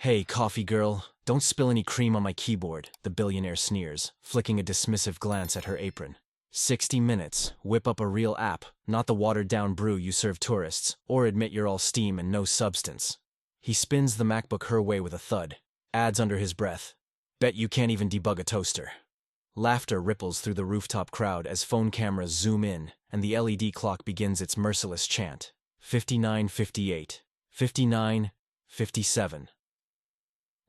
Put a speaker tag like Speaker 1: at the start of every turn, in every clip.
Speaker 1: Hey, coffee girl, don't spill any cream on my keyboard, the billionaire sneers, flicking a dismissive glance at her apron. 60 minutes, whip up a real app, not the watered-down brew you serve tourists, or admit you're all steam and no substance. He spins the MacBook her way with a thud, adds under his breath, bet you can't even debug a toaster. Laughter ripples through the rooftop crowd as phone cameras zoom in, and the LED clock begins its merciless chant. 59:58, 59:57.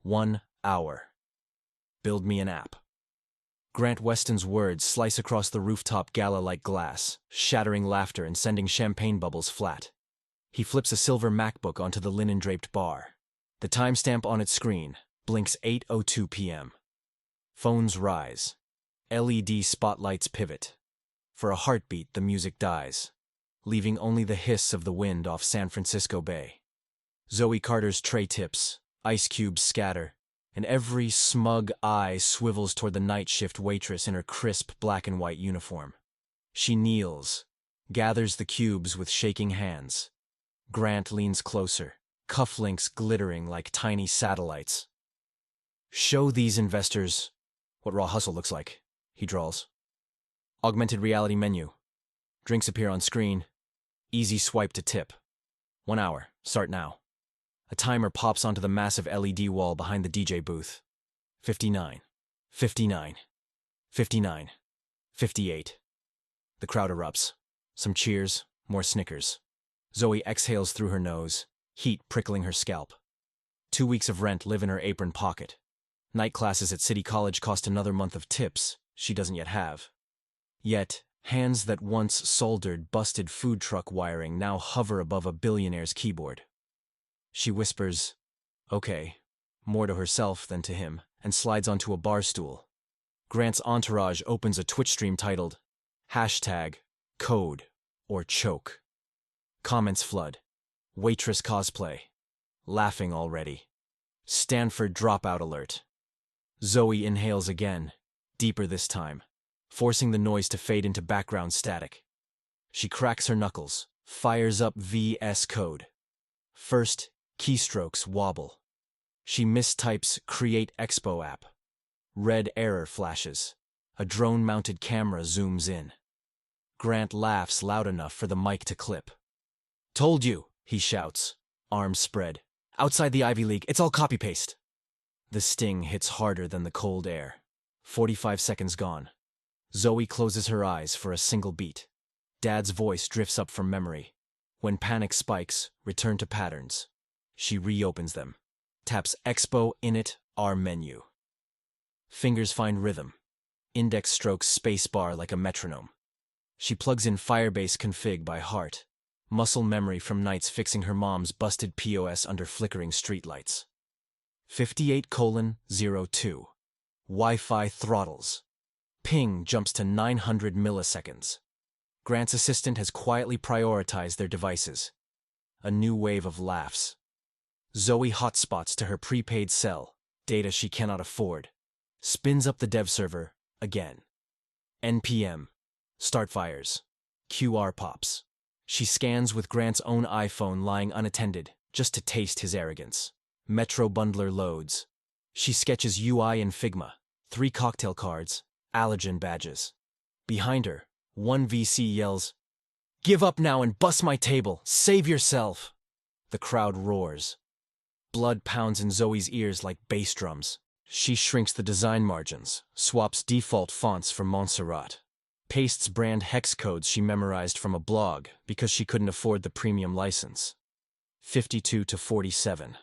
Speaker 1: 1 hour. Build me an app. Grant Weston's words slice across the rooftop gala-like glass, shattering laughter and sending champagne bubbles flat. He flips a silver MacBook onto the linen-draped bar. The timestamp on its screen blinks 8:02 p.m. Phones rise. LED spotlights pivot. For a heartbeat, the music dies, leaving only the hiss of the wind off San Francisco Bay. Zoe Carter's tray tips, ice cubes scatter, and every smug eye swivels toward the night shift waitress in her crisp black and white uniform. She kneels, gathers the cubes with shaking hands. Grant leans closer, cufflinks glittering like tiny satellites. Show these investors what raw hustle looks like, he drawls. Augmented reality menu. Drinks appear on screen. Easy swipe to tip. 1 hour. Start now. A timer pops onto the massive LED wall behind the DJ booth. 59. 59. 59. 58. The crowd erupts. Some cheers, more snickers. Zoe exhales through her nose, heat prickling her scalp. 2 weeks of rent live in her apron pocket. Night classes at City College cost another month of tips she doesn't yet have. Yet, hands that once soldered busted food truck wiring now hover above a billionaire's keyboard. She whispers, "Okay," more to herself than to him, and slides onto a bar stool. Grant's entourage opens a Twitch stream titled, #Code or Choke. Comments flood. Waitress cosplay. Laughing already. Stanford dropout alert. Zoe inhales again, deeper this time, forcing the noise to fade into background static. She cracks her knuckles, fires up VS Code. First, keystrokes wobble. She mistypes Create Expo app. Red error flashes. A drone-mounted camera zooms in. Grant laughs loud enough for the mic to clip. "Told you," he shouts, arms spread. "Outside the Ivy League, it's all copy-paste." The sting hits harder than the cold air. 45 seconds gone. Zoe closes her eyes for a single beat. Dad's voice drifts up from memory. When panic spikes, return to patterns. She reopens them. Taps Expo Init R menu. Fingers find rhythm. Index strokes spacebar like a metronome. She plugs in Firebase config by heart. Muscle memory from nights fixing her mom's busted POS under flickering streetlights. 58:02. Wi-Fi throttles. Ping jumps to 900 milliseconds. Grant's assistant has quietly prioritized their devices. A new wave of laughs. Zoe hotspots to her prepaid cell, data she cannot afford. Spins up the dev server, again. NPM. Start fires. QR pops. She scans with Grant's own iPhone lying unattended, just to taste his arrogance. Metro Bundler loads. She sketches UI in Figma. 3 cocktail cards, allergen badges. Behind her, one VC yells, "Give up now and bust my table! Save yourself!" The crowd roars. Blood pounds in Zoe's ears like bass drums. She shrinks the design margins, swaps default fonts for Montserrat. Pastes brand hex codes she memorized from a blog because she couldn't afford the premium license. 52:47.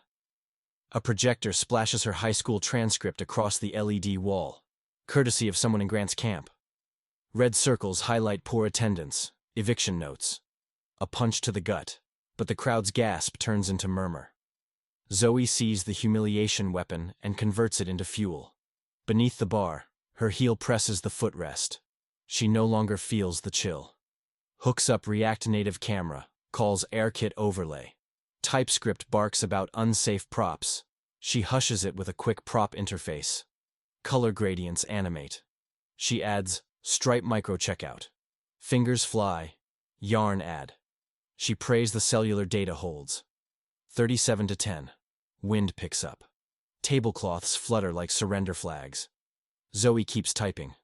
Speaker 1: A projector splashes her high school transcript across the LED wall, courtesy of someone in Grant's camp. Red circles highlight poor attendance, eviction notes. A punch to the gut, but the crowd's gasp turns into murmur. Zoe sees the humiliation weapon and converts it into fuel. Beneath the bar, her heel presses the footrest. She no longer feels the chill. Hooks up React Native camera, calls AirKit overlay. TypeScript barks about unsafe props. She hushes it with a quick prop interface. Color gradients animate. She adds Stripe micro-checkout. Fingers fly. Yarn ad. She prays the cellular data holds. 37:10. Wind picks up. Tablecloths flutter like surrender flags. Zoe keeps typing.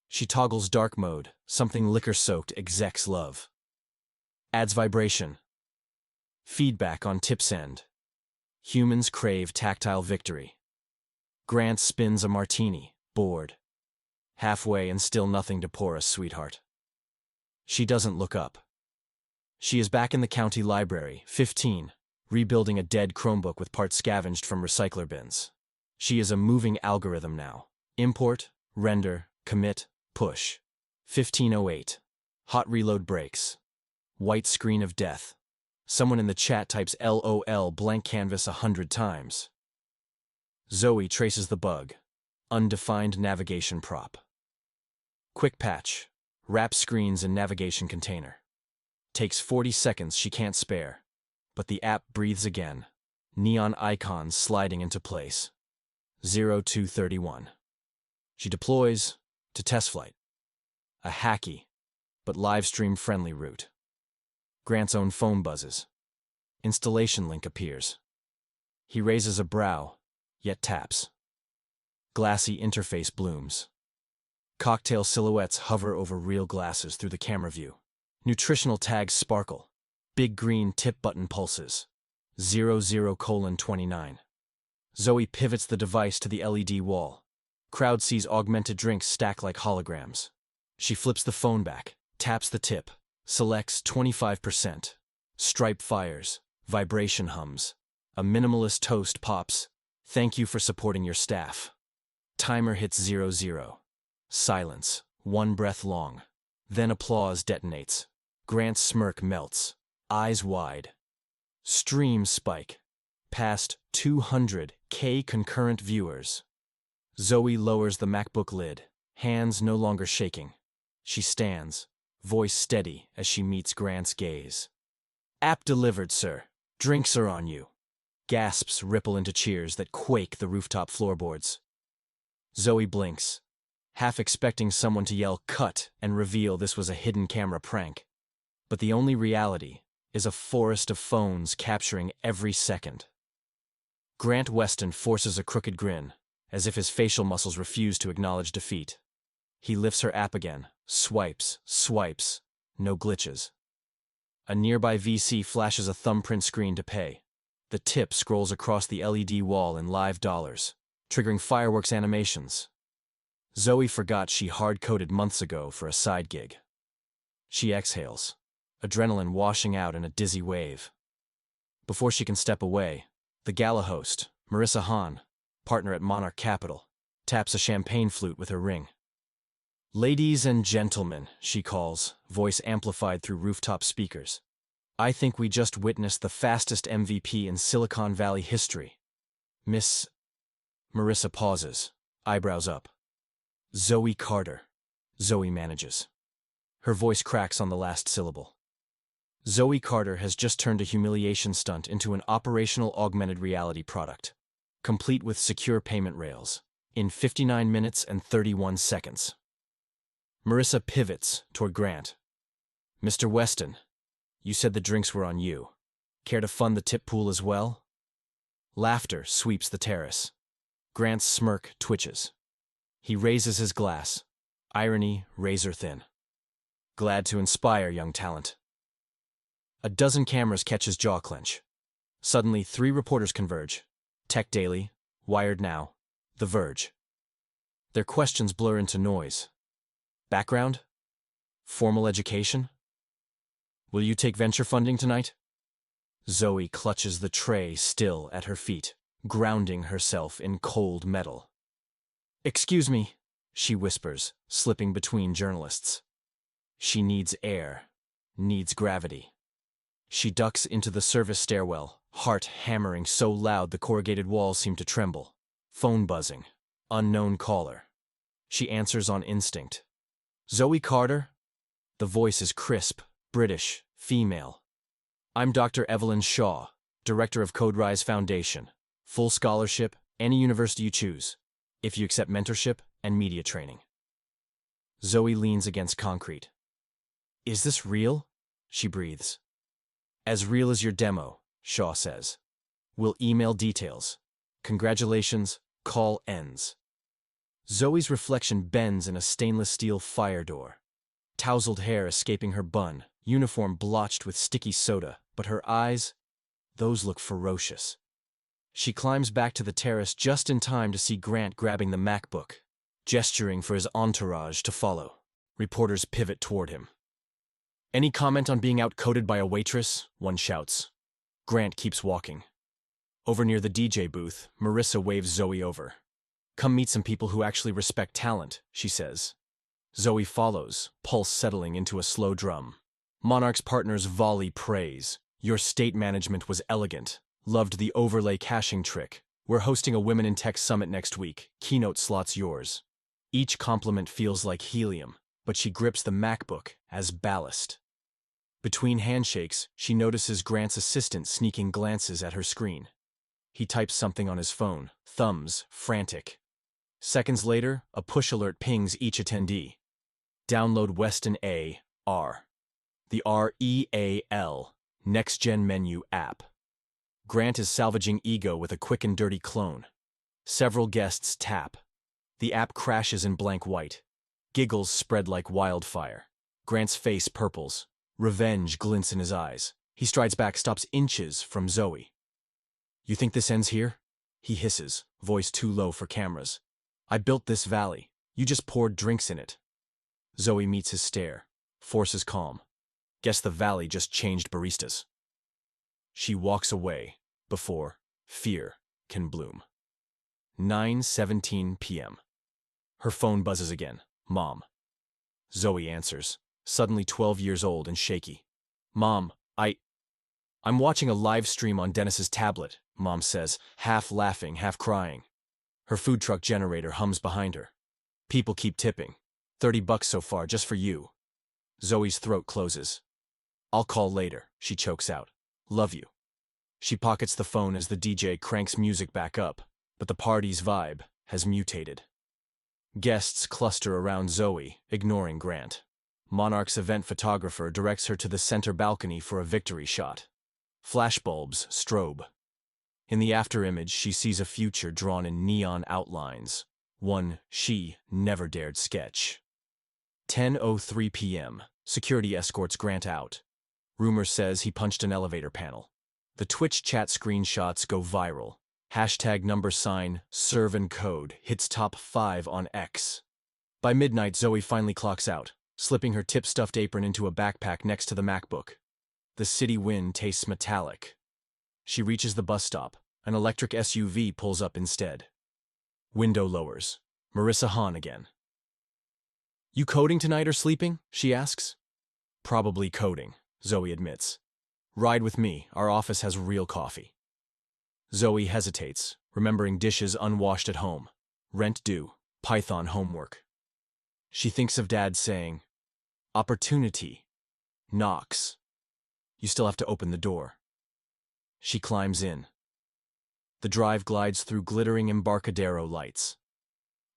Speaker 1: She toggles dark mode, something liquor-soaked execs love. Adds vibration. Feedback on tip send. Humans crave tactile victory. Grant spins a martini, bored. Halfway and still nothing to pour us, sweetheart. She doesn't look up. She is back in the county library, 15, rebuilding a dead Chromebook with parts scavenged from recycler bins. She is a moving algorithm now. Import, render, commit, push. 1508. Hot reload breaks. White screen of death. Someone in the chat types LOL blank canvas 100 times. Zoe traces the bug. Undefined navigation prop. Quick patch. Wrap screens in navigation container. Takes 40 seconds she can't spare. But the app breathes again. Neon icons sliding into place. 0231. She deploys to test flight. A hacky, but livestream-friendly route. Grant's own phone buzzes. Installation link appears. He raises a brow, yet taps. Glassy interface blooms. Cocktail silhouettes hover over real glasses through the camera view. Nutritional tags sparkle. Big green tip button pulses. 00:29. Zoe pivots the device to the LED wall. Crowd sees augmented drinks stack like holograms. She flips the phone back, taps the tip, selects 25%. Stripe fires, vibration hums. A minimalist toast pops. Thank you for supporting your staff. Timer hits 00. Silence, one breath long. Then applause detonates. Grant's smirk melts, eyes wide. Streams spike. Past 200K concurrent viewers. Zoe lowers the MacBook lid, hands no longer shaking. She stands, voice steady as she meets Grant's gaze. App delivered, sir. Drinks are on you. Gasps ripple into cheers that quake the rooftop floorboards. Zoe blinks, half expecting someone to yell cut and reveal this was a hidden camera prank. But the only reality is a forest of phones capturing every second. Grant Weston forces a crooked grin, as if his facial muscles refuse to acknowledge defeat. He lifts her app again, swipes, no glitches. A nearby VC flashes a thumbprint screen to pay. The tip scrolls across the LED wall in live dollars, triggering fireworks animations. Zoe forgot she hard-coded months ago for a side gig. She exhales, adrenaline washing out in a dizzy wave. Before she can step away, the gala host, Marissa Hahn, partner at Monarch Capital, taps a champagne flute with her ring. Ladies and gentlemen, she calls, voice amplified through rooftop speakers. I think we just witnessed the fastest MVP in Silicon Valley history. Miss... Marissa pauses, eyebrows up. Zoe Carter. Zoe manages. Her voice cracks on the last syllable. Zoe Carter has just turned a humiliation stunt into an operational augmented reality product, complete with secure payment rails, in 59 minutes and 31 seconds. Marissa pivots toward Grant. Mr. Weston, you said the drinks were on you. Care to fund the tip pool as well? Laughter sweeps the terrace. Grant's smirk twitches. He raises his glass, irony razor thin. Glad to inspire young talent. A dozen cameras catch his jaw clench. Suddenly, 3 reporters converge. Tech Daily, Wired Now, The Verge. Their questions blur into noise. Background? Formal education? Will you take venture funding tonight? Zoe clutches the tray still at her feet, grounding herself in cold metal. Excuse me, she whispers, slipping between journalists. She needs air, needs gravity. She ducks into the service stairwell, heart hammering so loud the corrugated walls seem to tremble. Phone buzzing. Unknown caller. She answers on instinct. Zoe Carter? The voice is crisp, British, female. I'm Dr. Evelyn Shaw, Director of CodeRise Foundation. Full scholarship, any university you choose, if you accept mentorship and media training. Zoe leans against concrete. Is this real? She breathes. As real as your demo, Shaw says. We'll email details. Congratulations, call ends. Zoe's reflection bends in a stainless steel fire door. Tousled hair escaping her bun, uniform blotched with sticky soda, but her eyes, those look ferocious. She climbs back to the terrace just in time to see Grant grabbing the MacBook, gesturing for his entourage to follow. Reporters pivot toward him. Any comment on being outcoded by a waitress? One shouts. Grant keeps walking. Over near the DJ booth, Marissa waves Zoe over. Come meet some people who actually respect talent, she says. Zoe follows, pulse settling into a slow drum. Monarch's partners volley praise. Your state management was elegant. Loved the overlay caching trick. We're hosting a Women in Tech Summit next week. Keynote slots yours. Each compliment feels like helium, but she grips the MacBook as ballast. Between handshakes, she notices Grant's assistant sneaking glances at her screen. He types something on his phone, thumbs frantic. Seconds later, a push alert pings each attendee. Download Weston A.R. The REAL, Next Gen Menu app. Grant is salvaging ego with a quick and dirty clone. Several guests tap. The app crashes in blank white. Giggles spread like wildfire. Grant's face purples. Revenge glints in his eyes. He strides back, stops inches from Zoe. You think this ends here? He hisses, voice too low for cameras. I built this valley. You just poured drinks in it. Zoe meets his stare, forces calm. Guess the valley just changed baristas. She walks away before fear can bloom. 9:17 p.m. Her phone buzzes again. Mom. Zoe answers, suddenly 12 years old and shaky. Mom, I'm watching a live stream on Dennis's tablet, Mom says, half laughing, half crying. Her food truck generator hums behind her. People keep tipping. $30 so far, just for you. Zoe's throat closes. I'll call later, she chokes out. Love you. She pockets the phone as the DJ cranks music back up, but the party's vibe has mutated. Guests cluster around Zoe, ignoring Grant. Monarch's event photographer directs her to the center balcony for a victory shot. Flashbulbs strobe. In the afterimage, she sees a future drawn in neon outlines, one she never dared sketch. 10:03 p.m. Security escorts Grant out. Rumor says he punched an elevator panel. The Twitch chat screenshots go viral. #, serve and code hits top 5 on X. By midnight, Zoe finally clocks out, slipping her tip-stuffed apron into a backpack next to the MacBook. The city wind tastes metallic. She reaches the bus stop. An electric SUV pulls up instead. Window lowers. Marissa Hahn again. You coding tonight or sleeping? She asks. Probably coding, Zoe admits. Ride with me, our office has real coffee. Zoe hesitates, remembering dishes unwashed at home. Rent due, Python homework. She thinks of Dad saying, opportunity knocks. You still have to open the door. She climbs in. The drive glides through glittering Embarcadero lights.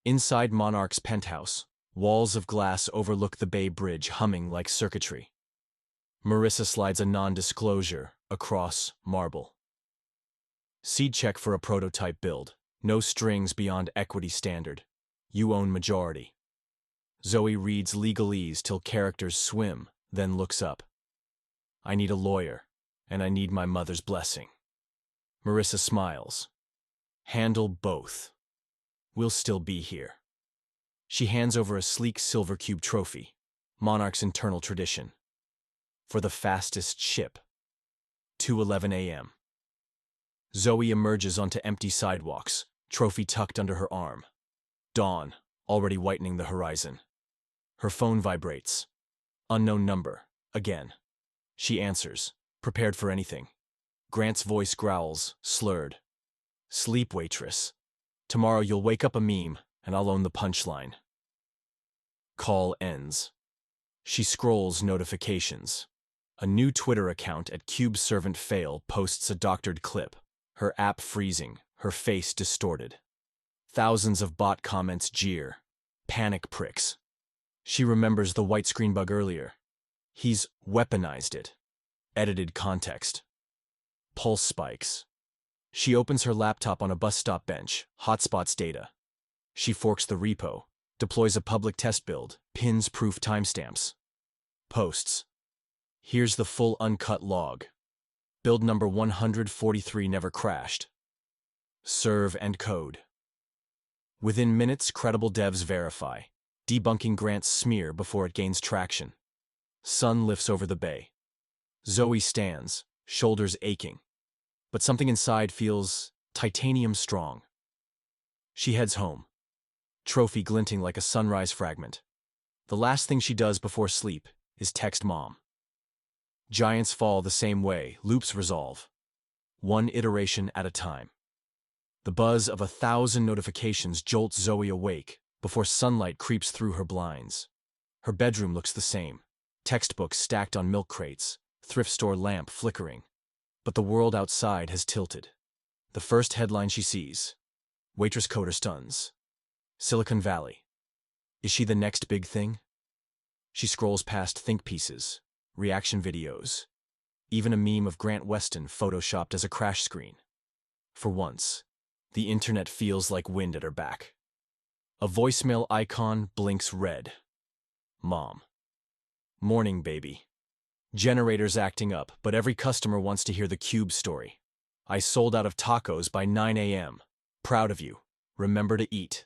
Speaker 1: Inside Monarch's penthouse, walls of glass overlook the Bay Bridge humming like circuitry. Marissa slides a non-disclosure across marble. Seed check for a prototype build. No strings beyond equity standard. You own majority. Zoe reads legalese till characters swim, then looks up. I need a lawyer, and I need my mother's blessing. Marissa smiles. Handle both. We'll still be here. She hands over a sleek silver cube trophy, Monarch's internal tradition. For the fastest ship. 2:11 a.m. Zoe emerges onto empty sidewalks, trophy tucked under her arm. Dawn, already whitening the horizon. Her phone vibrates. Unknown number, again. She answers, prepared for anything. Grant's voice growls, slurred. Sleep, waitress. Tomorrow you'll wake up a meme, and I'll own the punchline. Call ends. She scrolls notifications. A new Twitter account at CubeServantFail posts a doctored clip, her app freezing, her face distorted. Thousands of bot comments jeer. Panic pricks. She remembers the white screen bug earlier. He's weaponized it. Edited context. Pulse spikes. She opens her laptop on a bus stop bench, hotspots data. She forks the repo, deploys a public test build, pins proof timestamps. Posts. Here's the full uncut log. Build number 143 never crashed. Serve and code. Within minutes, credible devs verify, debunking Grant's smear before it gains traction. Sun lifts over the bay. Zoe stands, shoulders aching. But something inside feels titanium strong. She heads home, trophy glinting like a sunrise fragment. The last thing she does before sleep is text Mom. Giants fall the same way, loops resolve. One iteration at a time. The buzz of 1,000 notifications jolts Zoe awake before sunlight creeps through her blinds. Her bedroom looks the same. Textbooks stacked on milk crates, thrift store lamp flickering. But the world outside has tilted. The first headline she sees: Waitress coder stuns. Silicon Valley. Is she the next big thing? She scrolls past think pieces, reaction videos, even a meme of Grant Weston photoshopped as a crash screen. For once, the internet feels like wind at her back. A voicemail icon blinks red. Mom. Morning, baby. Generator's acting up, but every customer wants to hear the Cube story. I sold out of tacos by 9 a.m. Proud of you. Remember to eat.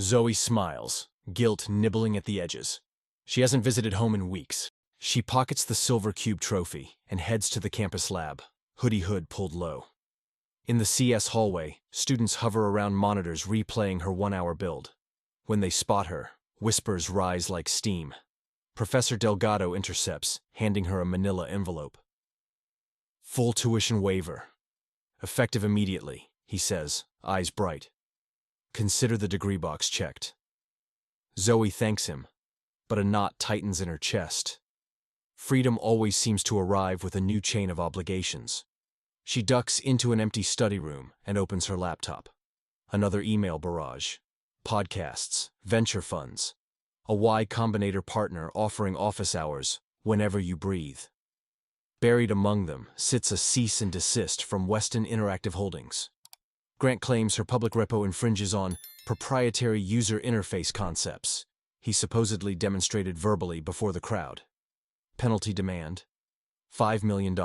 Speaker 1: Zoe smiles, guilt nibbling at the edges. She hasn't visited home in weeks. She pockets the silver Cube trophy and heads to the campus lab, hoodie hood pulled low. In the CS hallway, students hover around monitors replaying her 1-hour build. When they spot her, whispers rise like steam. Professor Delgado intercepts, handing her a manila envelope. Full tuition waiver. Effective immediately, he says, eyes bright. Consider the degree box checked. Zoe thanks him, but a knot tightens in her chest. Freedom always seems to arrive with a new chain of obligations. She ducks into an empty study room and opens her laptop. Another email barrage. Podcasts, venture funds. A Y Combinator partner offering office hours whenever you breathe. Buried among them sits a cease and desist from Weston Interactive Holdings. Grant claims her public repo infringes on proprietary user interface concepts he supposedly demonstrated verbally before the crowd. Penalty demand: $5 million.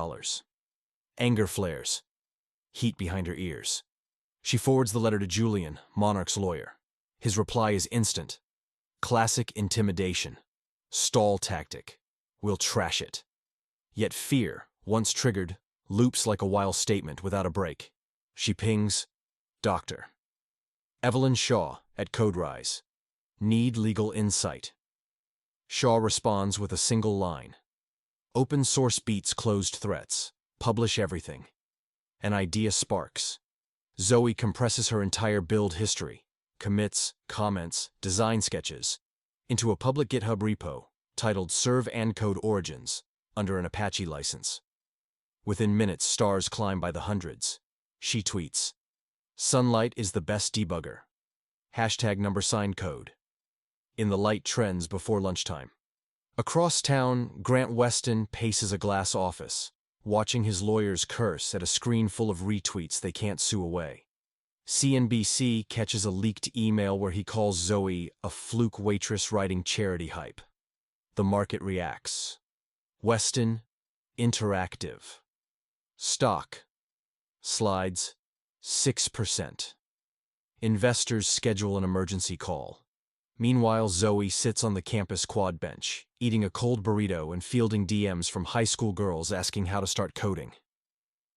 Speaker 1: Anger flares. Heat behind her ears. She forwards the letter to Julian, Monarch's lawyer. His reply is instant. Classic intimidation. Stall tactic. We'll trash it. Yet fear, once triggered, loops like a wild statement without a break. She pings, Doctor. Evelyn Shaw, at CodeRise. Need legal insight. Shaw responds with a single line. Open source beats closed threats. Publish everything. An idea sparks. Zoe compresses her entire build history, commits, comments, design sketches, into a public GitHub repo titled Serve and Code Origins under an Apache license. Within minutes, stars climb by the hundreds. She tweets, Sunlight is the best debugger. #code. In the light trends before lunchtime. Across town, Grant Weston paces a glass office, watching his lawyers curse at a screen full of retweets they can't sue away. CNBC catches a leaked email where he calls Zoe a fluke waitress writing charity hype. The market reacts. Weston Interactive. Stock slides 6%. Investors schedule an emergency call. Meanwhile, Zoe sits on the campus quad bench, eating a cold burrito and fielding DMs from high school girls asking how to start coding.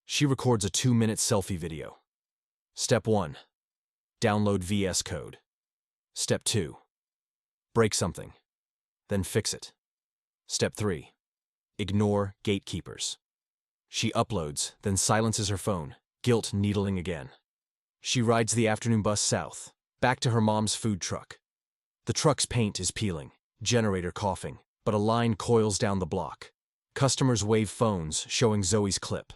Speaker 1: She records a 2-minute selfie video. Step 1. Download VS Code. Step 2. Break something. Then fix it. Step 3. Ignore gatekeepers. She uploads, then silences her phone, guilt needling again. She rides the afternoon bus south, back to her mom's food truck. The truck's paint is peeling, generator coughing, but a line coils down the block. Customers wave phones, showing Zoe's clip.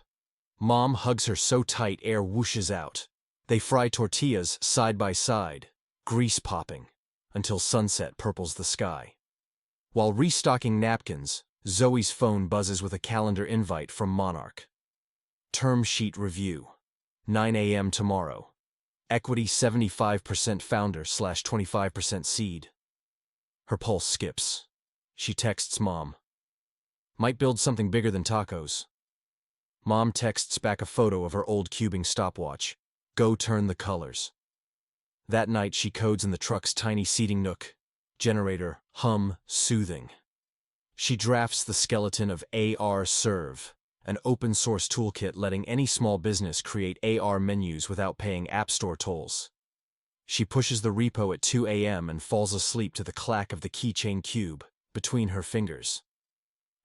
Speaker 1: Mom hugs her so tight air whooshes out. They fry tortillas side by side, grease popping, until sunset purples the sky. While restocking napkins, Zoe's phone buzzes with a calendar invite from Monarch. Term sheet review. 9 a.m. tomorrow. Equity 75% founder/25% seed. Her pulse skips. She texts Mom. Might build something bigger than tacos. Mom texts back a photo of her old cubing stopwatch. Go turn the colors. That night she codes in the truck's tiny seating nook. Generator, hum, soothing. She drafts the skeleton of AR Serve, an open-source toolkit letting any small business create AR menus without paying App Store tolls. She pushes the repo at 2 a.m. and falls asleep to the clack of the keychain cube between her fingers.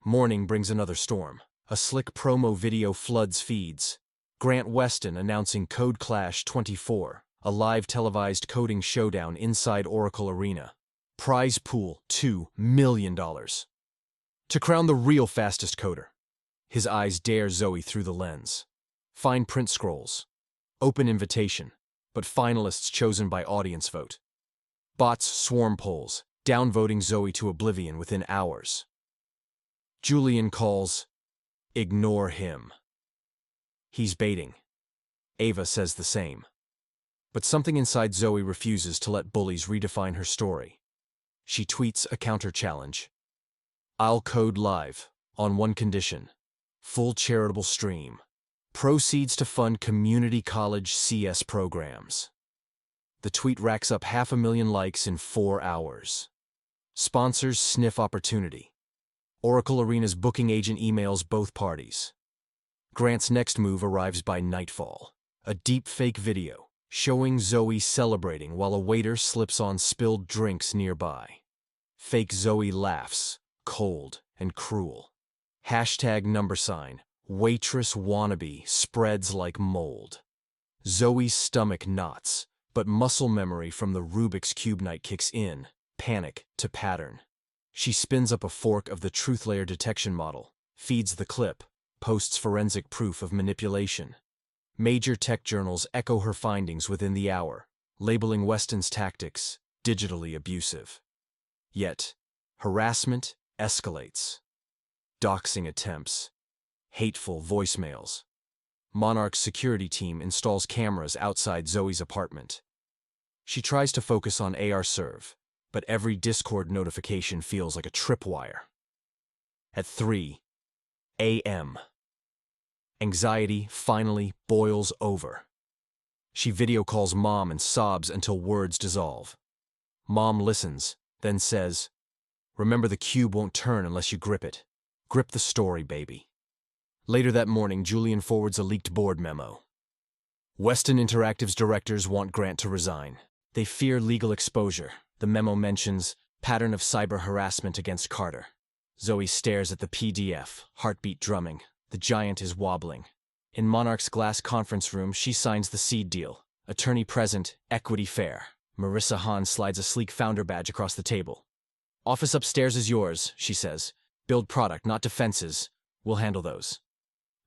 Speaker 1: Morning brings another storm. A slick promo video floods feeds. Grant Weston announcing Code Clash 24, a live televised coding showdown inside Oracle Arena. Prize pool, $2 million. To crown the real fastest coder. His eyes dare Zoe through the lens. Fine print scrolls. Open invitation, but finalists chosen by audience vote. Bots swarm polls, downvoting Zoe to oblivion within hours. Julian calls, ignore him. He's baiting. Ava says the same. But something inside Zoe refuses to let bullies redefine her story. She tweets a counter-challenge. I'll code live, on one condition. Full charitable stream. Proceeds to fund community college CS programs. The tweet racks up 500,000 likes in 4 hours. Sponsors sniff opportunity. Oracle Arena's booking agent emails both parties. Grant's next move arrives by nightfall. A deep-fake video showing Zoe celebrating while a waiter slips on spilled drinks nearby. Fake Zoe laughs, cold and cruel. #, Waitress wannabe spreads like mold. Zoe's stomach knots, but muscle memory from the Rubik's Cube night kicks in, panic to pattern. She spins up a fork of the truth layer detection model, feeds the clip, posts forensic proof of manipulation. Major tech journals echo her findings within the hour, labeling Weston's tactics digitally abusive. Yet, harassment escalates. Doxing attempts. Hateful voicemails. Monarch's security team installs cameras outside Zoe's apartment. She tries to focus on AR Serve, but every Discord notification feels like a tripwire. At 3 a.m., anxiety finally boils over. She video calls Mom and sobs until words dissolve. Mom listens, then says, remember the cube won't turn unless you grip it. Grip the story, baby. Later that morning, Julian forwards a leaked board memo. Weston Interactive's directors want Grant to resign. They fear legal exposure. The memo mentions pattern of cyber harassment against Carter. Zoe stares at the PDF, heartbeat drumming. The giant is wobbling. In Monarch's glass conference room, she signs the seed deal. Attorney present, equity fair. Marissa Hahn slides a sleek founder badge across the table. Office upstairs is yours, she says. Build product, not defenses. We'll handle those.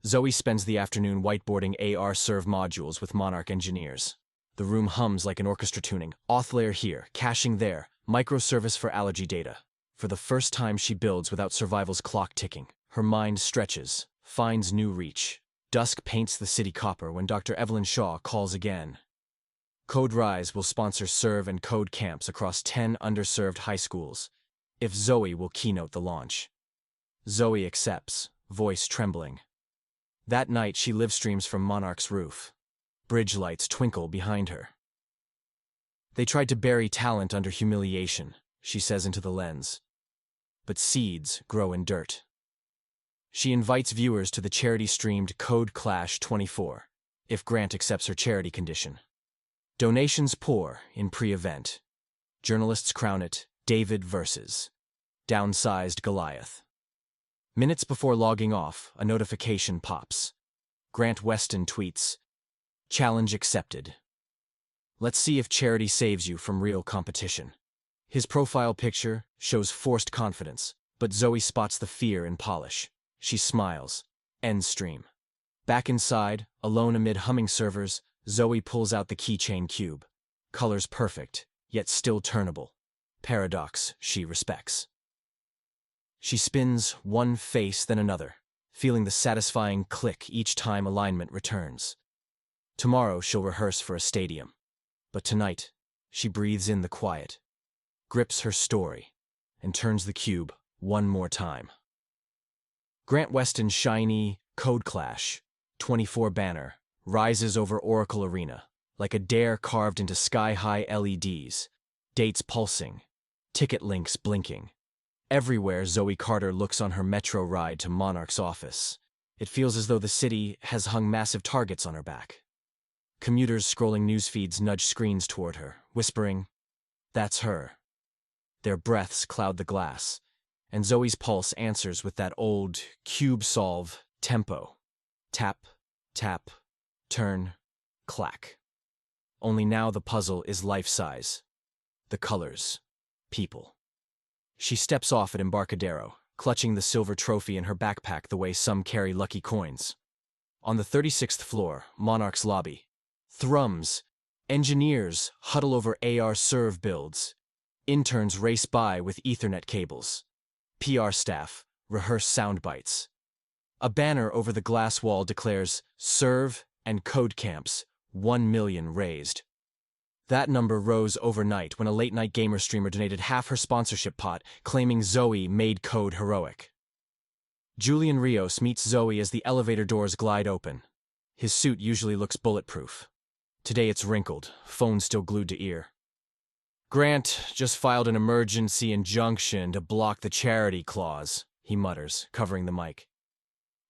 Speaker 1: Zoe spends the afternoon whiteboarding AR Serve modules with Monarch engineers. The room hums like an orchestra tuning. Auth layer here, caching there, microservice for allergy data. For the first time she builds without survival's clock ticking. Her mind stretches, finds new reach. Dusk paints the city copper when Dr. Evelyn Shaw calls again. Code Rise will sponsor Serve and Code camps across 10 underserved high schools, if Zoe will keynote the launch. Zoe accepts, voice trembling. That night she live streams from Monarch's roof. Bridge lights twinkle behind her. They tried to bury talent under humiliation, she says into the lens. But seeds grow in dirt. She invites viewers to the charity-streamed Code Clash 24, if Grant accepts her charity condition. Donations pour in pre-event. Journalists crown it David versus downsized Goliath. Minutes before logging off, a notification pops. Grant Weston tweets, challenge accepted. Let's see if charity saves you from real competition. His profile picture shows forced confidence, but Zoe spots the fear in polish. She smiles. End stream. Back inside, alone amid humming servers, Zoe pulls out the keychain cube. Colors perfect, yet still turnable. Paradox she respects. She spins one face then another, feeling the satisfying click each time alignment returns. Tomorrow she'll rehearse for a stadium. But tonight, she breathes in the quiet, grips her story, and turns the cube one more time. Grant Weston's shiny Code Clash 24 banner rises over Oracle Arena like a dare carved into sky-high LEDs, dates pulsing, ticket links blinking. Everywhere Zoe Carter looks on her metro ride to Monarch's office, it feels as though the city has hung massive targets on her back. Commuters scrolling news feeds nudge screens toward her, whispering, "That's her." Their breaths cloud the glass, and Zoe's pulse answers with that old cube solve tempo. Tap, tap, turn, clack. Only now the puzzle is life-size. The colors, people. She steps off at Embarcadero, clutching the silver trophy in her backpack the way some carry lucky coins. On the 36th floor, Monarch's lobby, thrums, engineers huddle over AR serve builds. Interns race by with Ethernet cables. PR staff rehearse sound bites. A banner over the glass wall declares serve and code camps, 1 million raised. That number rose overnight when a late-night gamer streamer donated half her sponsorship pot, claiming Zoe made code heroic. Julian Rios meets Zoe as the elevator doors glide open. His suit usually looks bulletproof. Today it's wrinkled, phone still glued to ear. "Grant just filed an emergency injunction to block the charity clause," he mutters, covering the mic.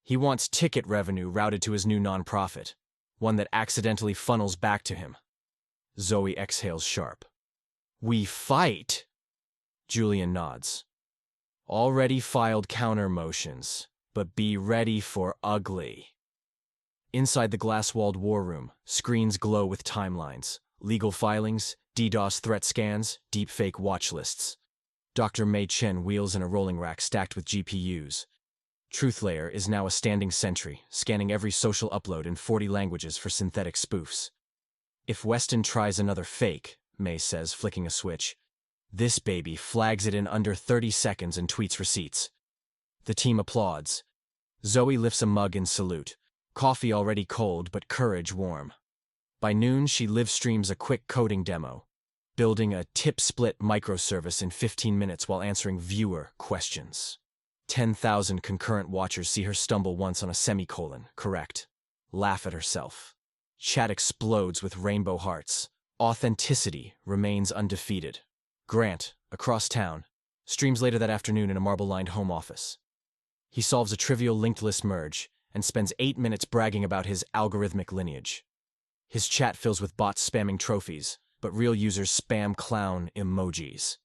Speaker 1: He wants ticket revenue routed to his new nonprofit, one that accidentally funnels back to him. Zoe exhales sharp. "We fight?" Julian nods. "Already filed counter motions, but be ready for ugly." Inside the glass-walled war room, screens glow with timelines, legal filings, DDoS threat scans, deepfake watch lists. Dr. Mei Chen wheels in a rolling rack stacked with GPUs. TruthLayer is now a standing sentry, scanning every social upload in 40 languages for synthetic spoofs. "If Weston tries another fake," Mei says, flicking a switch, "this baby flags it in under 30 seconds and tweets receipts." The team applauds. Zoe lifts a mug in salute, coffee already cold but courage warm. By noon, she live streams a quick coding demo, building a tip-split microservice in 15 minutes while answering viewer questions. 10,000 concurrent watchers see her stumble once on a semicolon, correct, laugh at herself. Chat explodes with rainbow hearts. Authenticity remains undefeated. Grant, across town, streams later that afternoon in a marble-lined home office. He solves a trivial linked list merge and spends 8 minutes bragging about his algorithmic lineage. His chat fills with bots spamming trophies, but real users spam clown emojis.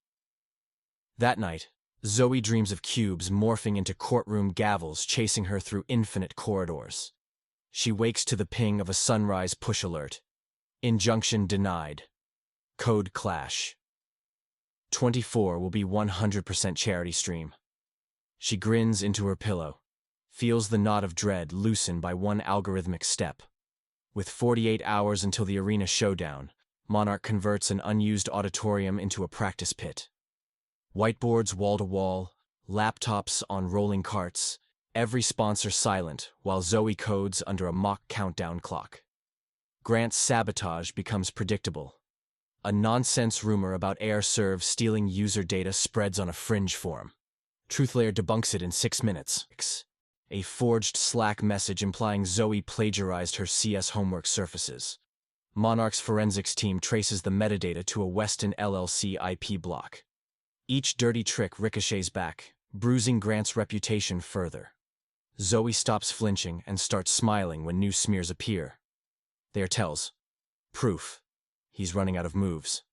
Speaker 1: That night, Zoe dreams of cubes morphing into courtroom gavels chasing her through infinite corridors. She wakes to the ping of a sunrise push alert. Injunction denied. Code clash. 24 will be 100% charity stream. She grins into her pillow, feels the knot of dread loosen by one algorithmic step. With 48 hours until the arena showdown, Monarch converts an unused auditorium into a practice pit. Whiteboards wall-to-wall, laptops on rolling carts, every sponsor silent while Zoe codes under a mock countdown clock. Grant's sabotage becomes predictable. A nonsense rumor about AirServe stealing user data spreads on a fringe forum. TruthLayer debunks it in 6 minutes. A forged Slack message implying Zoe plagiarized her CS homework surfaces. Monarch's forensics team traces the metadata to a Weston LLC IP block. Each dirty trick ricochets back, bruising Grant's reputation further. Zoe stops flinching and starts smiling when new smears appear. They are tells. Proof. He's running out of moves.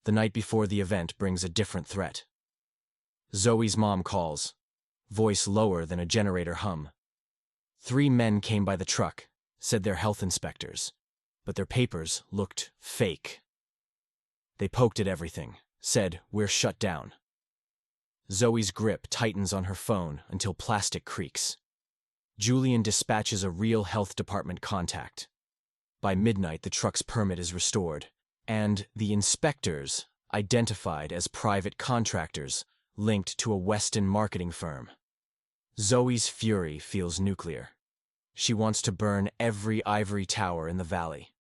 Speaker 1: The night before the event brings a different threat. Zoe's mom calls, voice lower than a generator hum. 3 men came by the truck, said they're health inspectors, but their papers looked fake. They poked at everything, said, "We're shut down." Zoe's grip tightens on her phone until plastic creaks. Julian dispatches a real health department contact. By midnight, the truck's permit is restored, and the inspectors, identified as private contractors, linked to a Weston marketing firm. Zoe's fury feels nuclear. She wants to burn every ivory tower in the valley.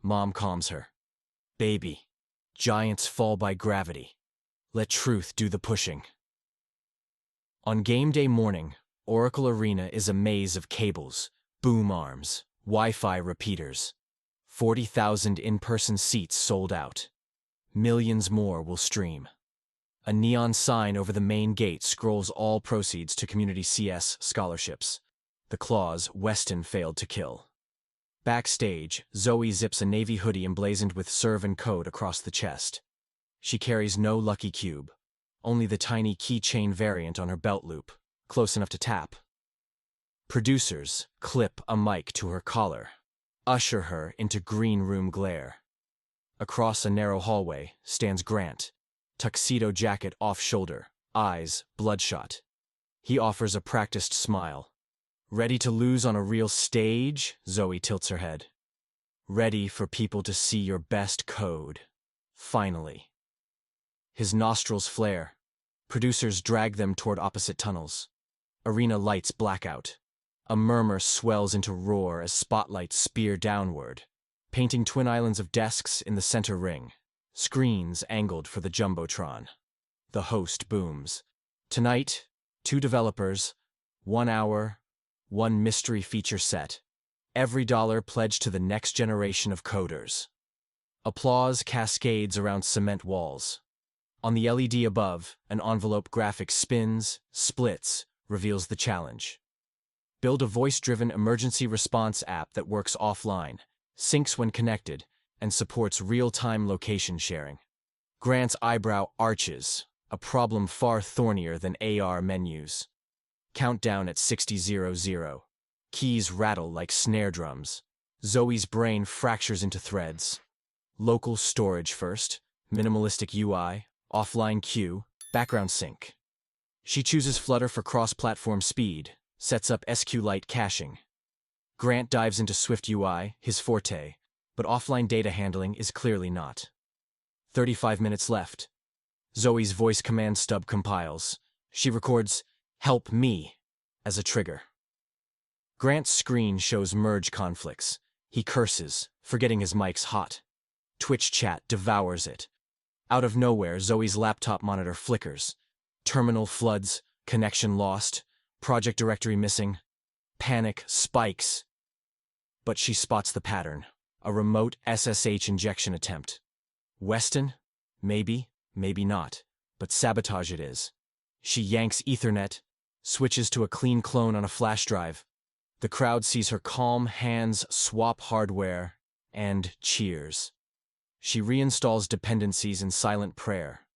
Speaker 1: Mom calms her. Baby, giants fall by gravity. Let truth do the pushing. On game day morning, Oracle Arena is a maze of cables, boom arms, Wi-Fi repeaters. 40,000 in-person seats sold out. Millions more will stream. A neon sign over the main gate scrolls all proceeds to community CS scholarships. The clause Weston failed to kill. Backstage, Zoe zips a navy hoodie emblazoned with serve and code across the chest. She carries no lucky cube, only the tiny keychain variant on her belt loop, close enough to tap. Producers clip a mic to her collar, usher her into green room glare. Across a narrow hallway stands Grant, tuxedo jacket off-shoulder, eyes bloodshot. He offers a practiced smile. Ready to lose on a real stage? Zoe tilts her head. Ready for people to see your best code. Finally. His nostrils flare. Producers drag them toward opposite tunnels. Arena lights black out. A murmur swells into roar as spotlights spear downward, painting twin islands of desks in the center ring. Screens angled for the Jumbotron. The host booms. Tonight, 2 developers, 1 hour, 1 mystery feature set. Every dollar pledged to the next generation of coders. Applause cascades around cement walls. On the LED above, an envelope graphic spins, splits, reveals the challenge. Build a voice-driven emergency response app that works offline, syncs when connected, and supports real-time location sharing. Grant's eyebrow arches, a problem far thornier than AR menus. Countdown at 60:00. Keys rattle like snare drums. Zoe's brain fractures into threads. Local storage first, minimalistic UI, offline queue, background sync. She chooses Flutter for cross-platform speed, sets up SQLite caching. Grant dives into Swift UI, his forte, but offline data handling is clearly not. 35 minutes left. Zoe's voice command stub compiles. She records, "Help me," as a trigger. Grant's screen shows merge conflicts. He curses, forgetting his mic's hot. Twitch chat devours it. Out of nowhere, Zoe's laptop monitor flickers. Terminal floods, connection lost, project directory missing. Panic spikes. But she spots the pattern. A remote SSH injection attempt. Weston? Maybe, maybe not. But sabotage it is. She yanks Ethernet, switches to a clean clone on a flash drive. The crowd sees her calm hands swap hardware and cheers. She reinstalls dependencies in silent prayer.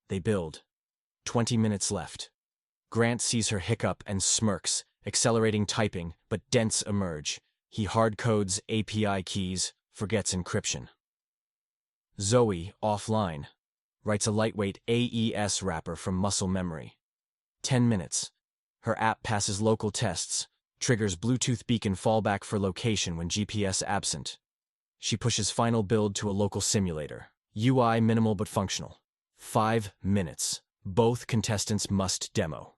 Speaker 1: They build. 20 minutes left. Grant sees her hiccup and smirks, accelerating typing, but dents emerge. He hardcodes API keys, forgets encryption. Zoe, offline, writes a lightweight AES wrapper from muscle memory. 10 minutes. Her app passes local tests, triggers Bluetooth beacon fallback for location when GPS absent. She pushes final build to a local simulator. UI minimal but functional. 5 minutes. Both contestants must demo.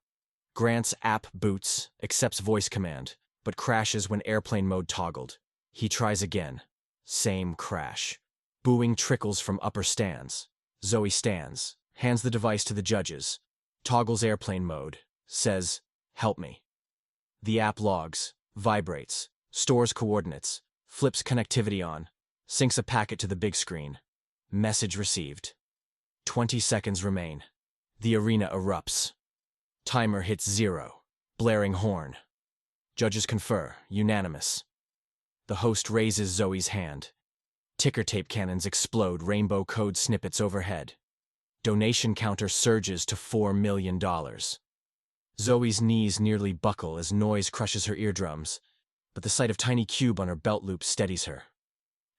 Speaker 1: Grant's app boots, accepts voice command, but crashes when airplane mode toggled. He tries again. Same crash. Booing trickles from upper stands. Zoe stands, hands the device to the judges, toggles airplane mode, says, "Help me." The app logs, vibrates, stores coordinates, flips connectivity on, syncs a packet to the big screen. Message received. 20 seconds remain. The arena erupts. Timer hits 0. Blaring horn. Judges confer, unanimous. The host raises Zoe's hand. Ticker tape cannons explode rainbow code snippets overhead. Donation counter surges to $4 million. Zoe's knees nearly buckle as noise crushes her eardrums, but the sight of tiny cube on her belt loop steadies her.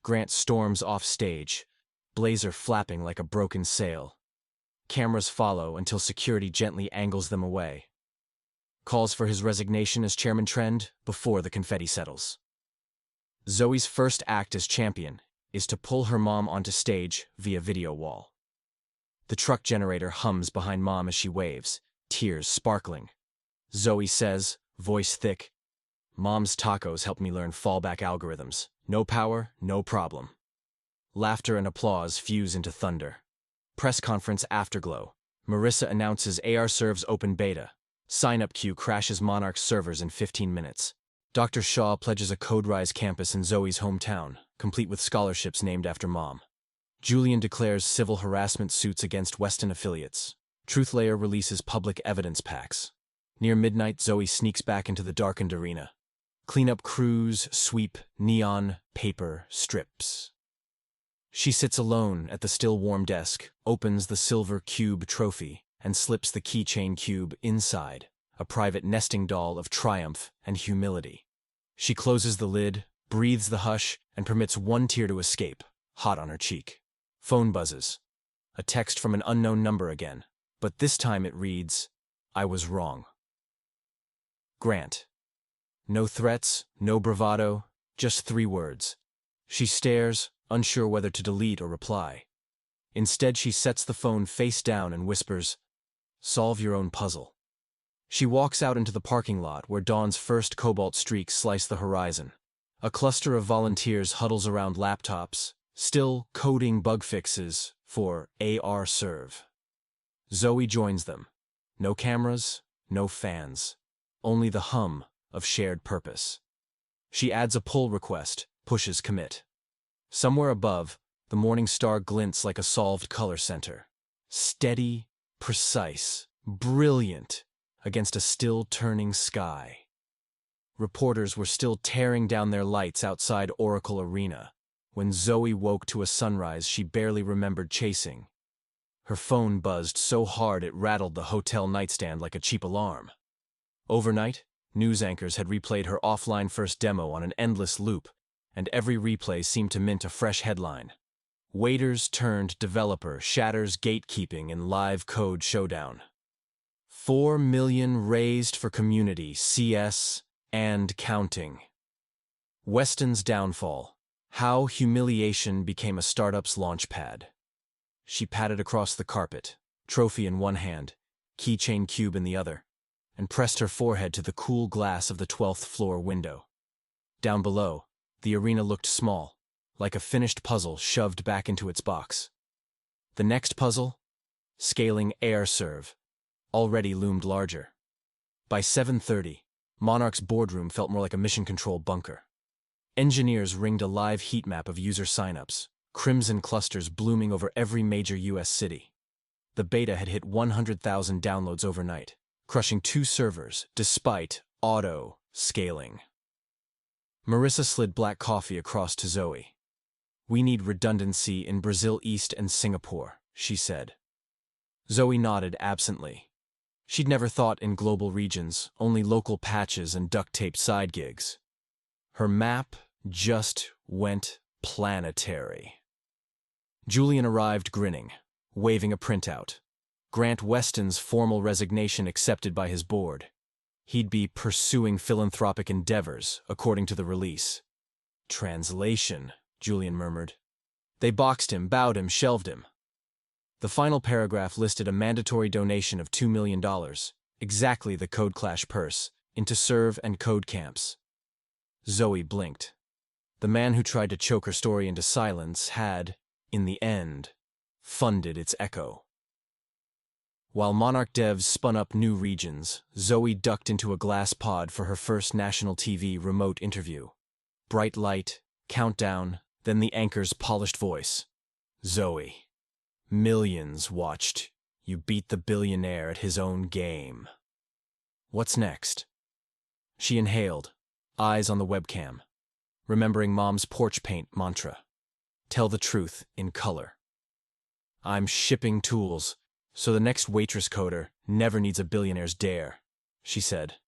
Speaker 1: Grant storms off stage, blazer flapping like a broken sail. Cameras follow until security gently angles them away. Calls for his resignation as chairman trend before the confetti settles. Zoe's first act as champion is to pull her mom onto stage via video wall. The truck generator hums behind mom as she waves, tears sparkling. Zoe says, voice thick, Mom's tacos helped me learn fallback algorithms. No power, no problem. Laughter and applause fuse into thunder. Press conference afterglow. Marissa announces AR Serve's open beta. Sign-up queue crashes Monarch's servers in 15 minutes. Dr. Shaw pledges a CodeRise campus in Zoe's hometown, complete with scholarships named after Mom. Julian declares civil harassment suits against Weston affiliates. TruthLayer releases public evidence packs. Near midnight, Zoe sneaks back into the darkened arena. Cleanup crews sweep neon paper strips. She sits alone at the still warm desk, opens the silver cube trophy, and slips the keychain cube inside, a private nesting doll of triumph and humility. She closes the lid, breathes the hush, and permits one tear to escape, hot on her cheek. Phone buzzes. A text from an unknown number again, but this time it reads, "I was wrong." Grant. No threats, no bravado, just 3 words. She stares, unsure whether to delete or reply. Instead, she sets the phone face down and whispers, "Solve your own puzzle." She walks out into the parking lot where dawn's first cobalt streaks slice the horizon. A cluster of volunteers huddles around laptops, still coding bug fixes for AR Serve. Zoe joins them. No cameras, no fans. Only the hum of shared purpose. She adds a pull request, pushes commit. Somewhere above, the morning star glints like a solved color center. Steady, precise, brilliant, against a still-turning sky. Reporters were still tearing down their lights outside Oracle Arena when Zoe woke to a sunrise she barely remembered chasing. Her phone buzzed so hard it rattled the hotel nightstand like a cheap alarm. Overnight, news anchors had replayed her offline first demo on an endless loop, and every replay seemed to mint a fresh headline. Waiters turned developer shatters gatekeeping in live code showdown. 4 million raised for community, CS, and counting. Weston's downfall. How humiliation became a startup's launchpad. She patted across the carpet, trophy in one hand, keychain cube in the other, and pressed her forehead to the cool glass of the 12th floor window. Down below, the arena looked small, like a finished puzzle shoved back into its box. The next puzzle, scaling AR Serve, already loomed larger. By 7:30, Monarch's boardroom felt more like a mission control bunker. Engineers ringed a live heat map of user signups, crimson clusters blooming over every major U.S. city. The beta had hit 100,000 downloads overnight, crushing 2 servers despite auto-scaling. Marissa slid black coffee across to Zoe. "We need redundancy in Brazil East and Singapore," she said. Zoe nodded absently. She'd never thought in global regions, only local patches and duct-taped side gigs. Her map just went planetary. Julian arrived grinning, waving a printout. Grant Weston's formal resignation accepted by his board. He'd be pursuing philanthropic endeavors, according to the release. "Translation," Julian murmured. They boxed him, bowed him, shelved him. The final paragraph listed a mandatory donation of $2 million, exactly the Code Clash purse, into Serve and Code camps. Zoe blinked. The man who tried to choke her story into silence had, in the end, funded its echo. While Monarch devs spun up new regions, Zoe ducked into a glass pod for her first national TV remote interview. Bright light, countdown, then the anchor's polished voice. "Zoe, millions watched. You beat the billionaire at his own game. What's next?" She inhaled, eyes on the webcam, remembering Mom's porch paint mantra. Tell the truth in color. "I'm shipping tools, so the next Waitress coder never needs a billionaire's dare," she said.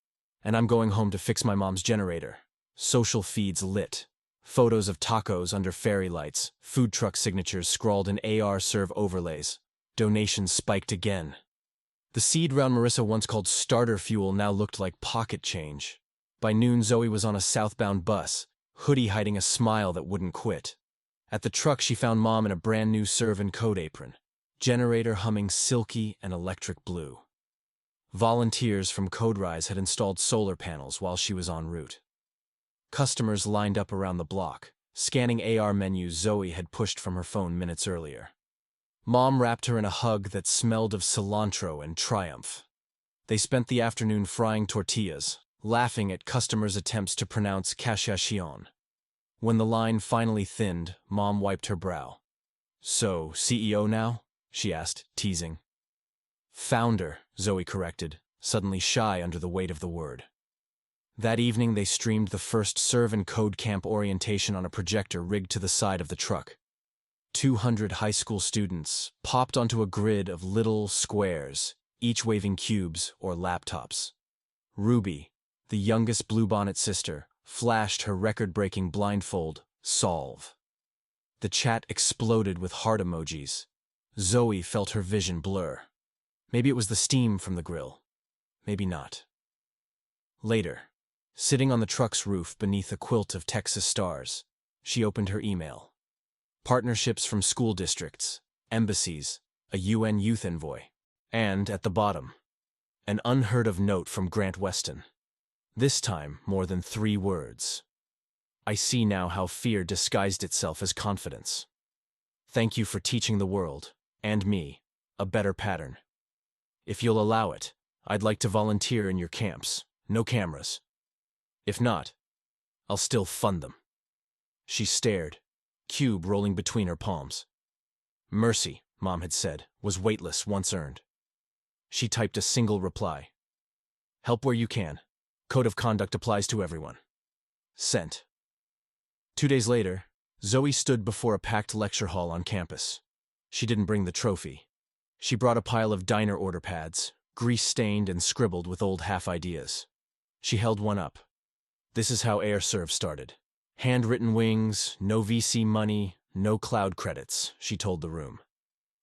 Speaker 1: "And I'm going home to fix my mom's generator." Social feeds lit. Photos of tacos under fairy lights, food truck signatures scrawled in AR Serve overlays. Donations spiked again. The seed round Marissa once called starter fuel now looked like pocket change. By noon, Zoe was on a southbound bus, hoodie hiding a smile that wouldn't quit. At the truck, she found Mom in a brand new Serve and Code apron, generator humming silky and electric blue. Volunteers from CodeRise had installed solar panels while she was en route. Customers lined up around the block, scanning AR menus Zoe had pushed from her phone minutes earlier. Mom wrapped her in a hug that smelled of cilantro and triumph. They spent the afternoon frying tortillas, laughing at customers' attempts to pronounce cachacion. When the line finally thinned, Mom wiped her brow. "So, CEO now?" she asked, teasing. "Founder," Zoe corrected, suddenly shy under the weight of the word. That evening they streamed the first Serve and Code Camp orientation on a projector rigged to the side of the truck. 200 high school students popped onto a grid of little squares, each waving cubes or laptops. Ruby, the youngest bluebonnet sister, flashed her record-breaking blindfold, "Solve." The chat exploded with heart emojis. Zoe felt her vision blur. Maybe it was the steam from the grill. Maybe not. Later, sitting on the truck's roof beneath a quilt of Texas stars, she opened her email. Partnerships from school districts, embassies, a UN youth envoy, and, at the bottom, an unheard-of note from Grant Weston. This time, more than 3 words. "I see now how fear disguised itself as confidence. Thank you for teaching the world, and me, a better pattern. If you'll allow it, I'd like to volunteer in your camps. No cameras. If not, I'll still fund them." She stared, cube rolling between her palms. Mercy, Mom had said, was weightless once earned. She typed a single reply. "Help where you can. Code of conduct applies to everyone." Sent. 2 days later, Zoe stood before a packed lecture hall on campus. She didn't bring the trophy. She brought a pile of diner order pads, grease-stained and scribbled with old half-ideas. She held one up. "This is how AirServe started. Handwritten wings, no VC money, no cloud credits," she told the room.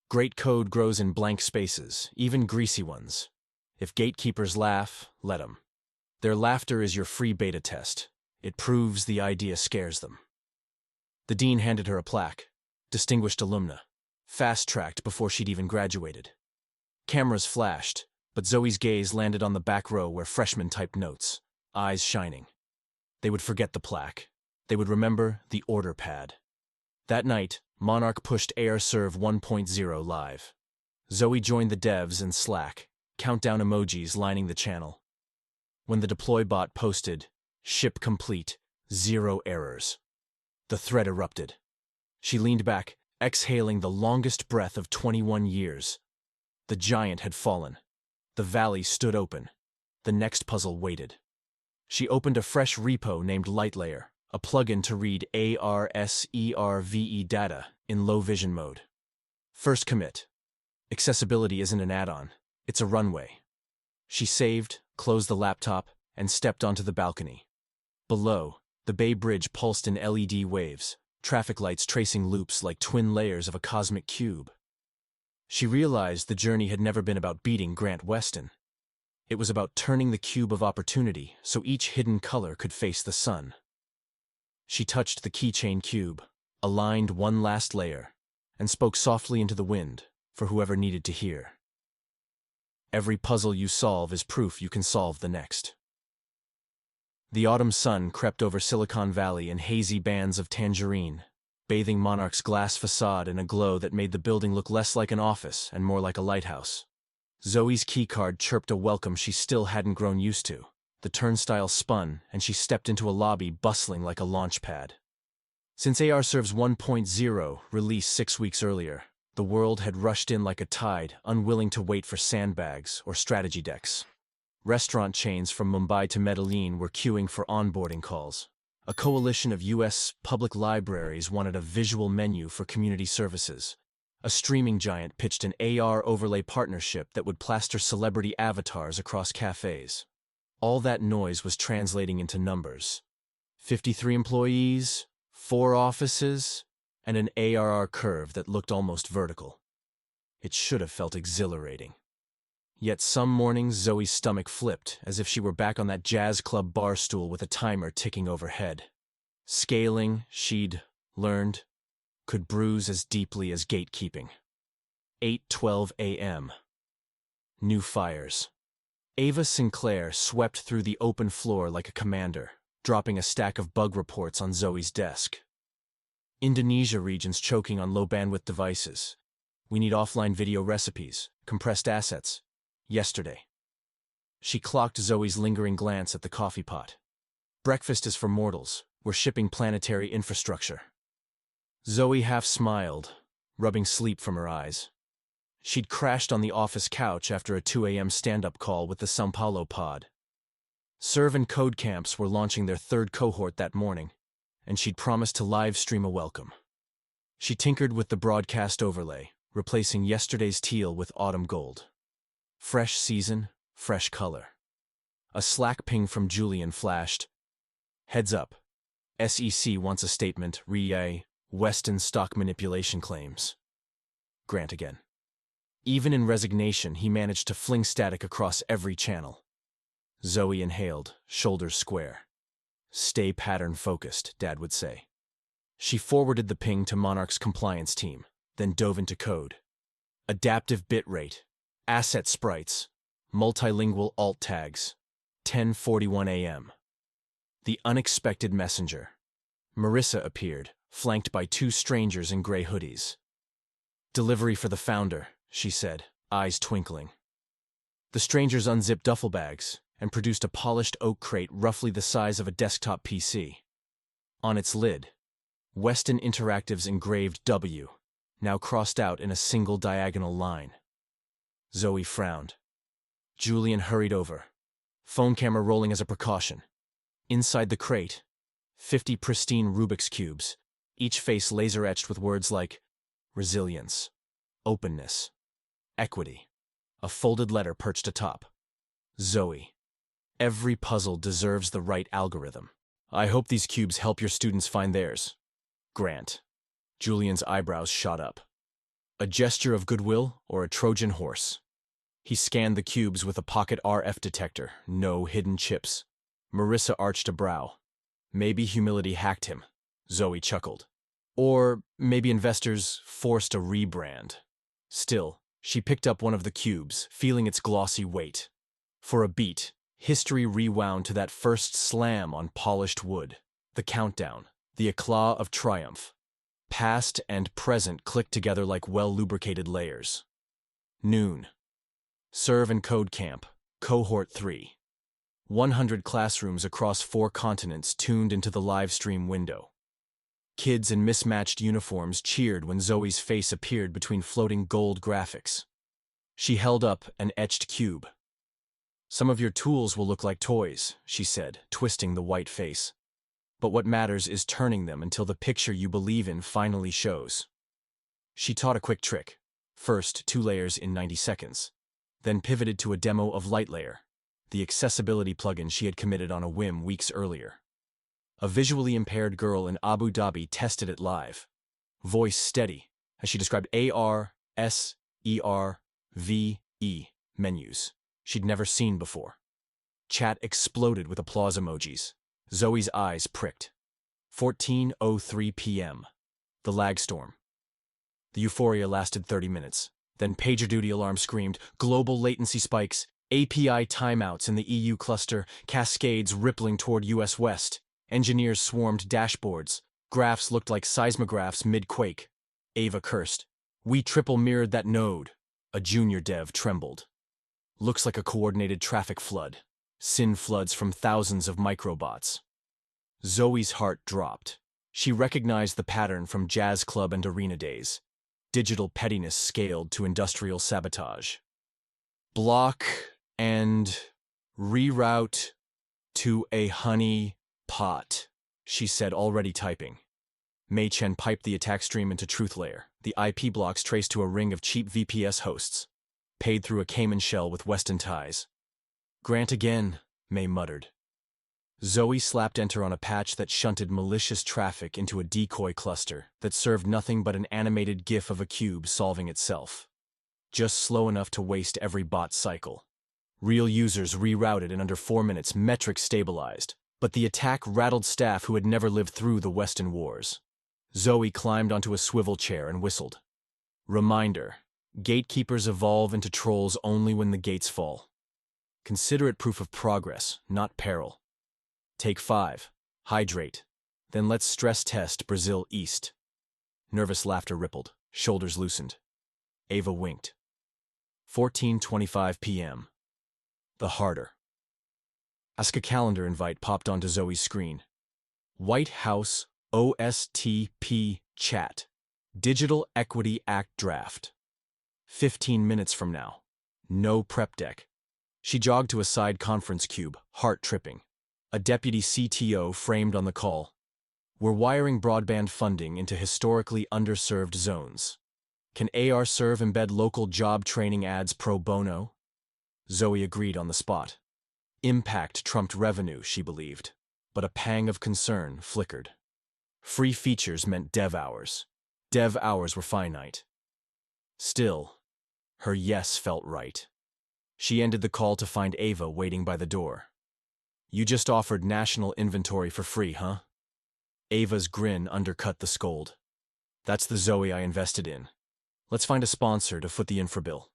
Speaker 1: "Great code grows in blank spaces, even greasy ones. If gatekeepers laugh, let them. Their laughter is your free beta test. It proves the idea scares them." The dean handed her a plaque. "Distinguished alumna. Fast-tracked before she'd even graduated." Cameras flashed, but Zoe's gaze landed on the back row where freshmen typed notes, eyes shining. They would forget the plaque. They would remember the order pad. That night, Monarch pushed AirServe 1.0 live. Zoe joined the devs in Slack, countdown emojis lining the channel. When the deploy bot posted, "Ship complete, 0 errors," the thread erupted. She leaned back, exhaling the longest breath of 21 years. The giant had fallen. The valley stood open. The next puzzle waited. She opened a fresh repo named LightLayer, a plugin to read ARSERVE data in low vision mode. First commit. Accessibility isn't an add-on, it's a runway. She saved, closed the laptop, and stepped onto the balcony. Below, the Bay Bridge pulsed in LED waves, traffic lights tracing loops like twin layers of a cosmic cube. She realized the journey had never been about beating Grant Weston. It was about turning the cube of opportunity so each hidden color could face the sun. She touched the keychain cube, aligned one last layer, and spoke softly into the wind for whoever needed to hear. "Every puzzle you solve is proof you can solve the next." The autumn sun crept over Silicon Valley in hazy bands of tangerine, bathing Monarch's glass facade in a glow that made the building look less like an office and more like a lighthouse. Zoe's keycard chirped a welcome she still hadn't grown used to. The turnstile spun, and she stepped into a lobby bustling like a launch pad. Since ARServe's 1.0 release 6 weeks earlier, the world had rushed in like a tide, unwilling to wait for sandbags or strategy decks. Restaurant chains from Mumbai to Medellin were queuing for onboarding calls. A coalition of U.S. public libraries wanted a visual menu for community services. A streaming giant pitched an AR overlay partnership that would plaster celebrity avatars across cafes. All that noise was translating into numbers. 53 employees, 4 offices, and an ARR curve that looked almost vertical. It should have felt exhilarating. Yet some mornings Zoe's stomach flipped as if she were back on that jazz club bar stool with a timer ticking overhead. Scaling, she'd learned, could bruise as deeply as gatekeeping. 8:12 a.m. New fires. Ava Sinclair swept through the open floor like a commander, dropping a stack of bug reports on Zoe's desk. Indonesia region's choking on low-bandwidth devices. We need offline video recipes, compressed assets. Yesterday. She clocked Zoe's lingering glance at the coffee pot. Breakfast is for mortals. We're shipping planetary infrastructure. Zoe half smiled, rubbing sleep from her eyes. She'd crashed on the office couch after a 2 a.m. stand-up call with the São Paulo pod. Serve and Code camps were launching their third cohort that morning, and she'd promised to live stream a welcome. She tinkered with the broadcast overlay, replacing yesterday's teal with autumn gold. Fresh season, fresh color. A Slack ping from Julian flashed. Heads up. SEC wants a statement re Weston stock manipulation claims. Grant again. Even in resignation, he managed to fling static across every channel. Zoe inhaled, shoulders square. Stay pattern-focused, Dad would say. She forwarded the ping to Monarch's compliance team, then dove into code. Adaptive bitrate, asset sprites, multilingual alt tags, 10:41 a.m. The unexpected messenger. Marissa appeared, flanked by two strangers in gray hoodies. Delivery for the founder, she said, eyes twinkling. The strangers unzipped duffel bags and produced a polished oak crate roughly the size of a desktop PC. On its lid, Weston Interactive's engraved W, now crossed out in a single diagonal line. Zoe frowned. Julian hurried over, phone camera rolling as a precaution. Inside the crate, 50 pristine Rubik's Cubes, each face laser-etched with words like resilience, openness, equity. A folded letter perched atop. Zoe. Every puzzle deserves the right algorithm. I hope these cubes help your students find theirs. Grant. Julian's eyebrows shot up. A gesture of goodwill or a Trojan horse? He scanned the cubes with a pocket RF detector, no hidden chips. Marissa arched a brow. Maybe humility hacked him. Zoe chuckled. Or maybe investors forced a rebrand. Still, she picked up one of the cubes, feeling its glossy weight. For a beat, history rewound to that first slam on polished wood. The countdown, the eclat of triumph. Past and present clicked together like well-lubricated layers. Noon. Serve and Code Camp, Cohort 3. 100 classrooms across 4 continents tuned into the live stream window. Kids in mismatched uniforms cheered when Zoe's face appeared between floating gold graphics. She held up an etched cube. Some of your tools will look like toys, she said, twisting the white face. But what matters is turning them until the picture you believe in finally shows. She taught a quick trick. First, 2 layers in 90 seconds. Then pivoted to a demo of Lightlayer, the accessibility plugin she had committed on a whim weeks earlier. A visually impaired girl in Abu Dhabi tested it live. Voice steady, as she described AR, S, ER, V, E menus she'd never seen before. Chat exploded with applause emojis. Zoe's eyes pricked. 14:03 p.m. The lag storm. The euphoria lasted 30 minutes. Then PagerDuty alarm screamed, global latency spikes, API timeouts in the EU cluster, cascades rippling toward US West. Engineers swarmed dashboards. Graphs looked like seismographs mid-quake. Ava cursed. We triple mirrored that node. A junior dev trembled. Looks like a coordinated traffic flood. Sin floods from thousands of microbots. Zoe's heart dropped. She recognized the pattern from jazz club and arena days. Digital pettiness scaled to industrial sabotage. Block and reroute to a honey pot, she said, already typing. Mei Chen piped the attack stream into TruthLayer, the IP blocks traced to a ring of cheap VPS hosts, paid through a Cayman shell with Weston ties. Grant again, Mei muttered. Zoe slapped enter on a patch that shunted malicious traffic into a decoy cluster that served nothing but an animated GIF of a cube solving itself. Just slow enough to waste every bot cycle. Real users rerouted in under 4 minutes, metrics stabilized, but the attack rattled staff who had never lived through the Weston Wars. Zoe climbed onto a swivel chair and whistled. Reminder, gatekeepers evolve into trolls only when the gates fall. Consider it proof of progress, not peril. Take 5. Hydrate. Then let's stress test Brazil East. Nervous laughter rippled, shoulders loosened. Ava winked. 14:25 p.m. The harder. Ask a calendar invite popped onto Zoe's screen. White House OSTP chat. Digital Equity Act draft. 15 minutes from now. No prep deck. She jogged to a side conference cube, heart tripping. A deputy CTO framed on the call. We're wiring broadband funding into historically underserved zones. Can AR-Serve embed local job training ads pro bono? Zoe agreed on the spot. Impact trumped revenue, she believed, but a pang of concern flickered. Free features meant dev hours. Dev hours were finite. Still, her yes felt right. She ended the call to find Ava waiting by the door. You just offered national inventory for free, huh? Ava's grin undercut the scold. That's the Zoe I invested in. Let's find a sponsor to foot the infra bill.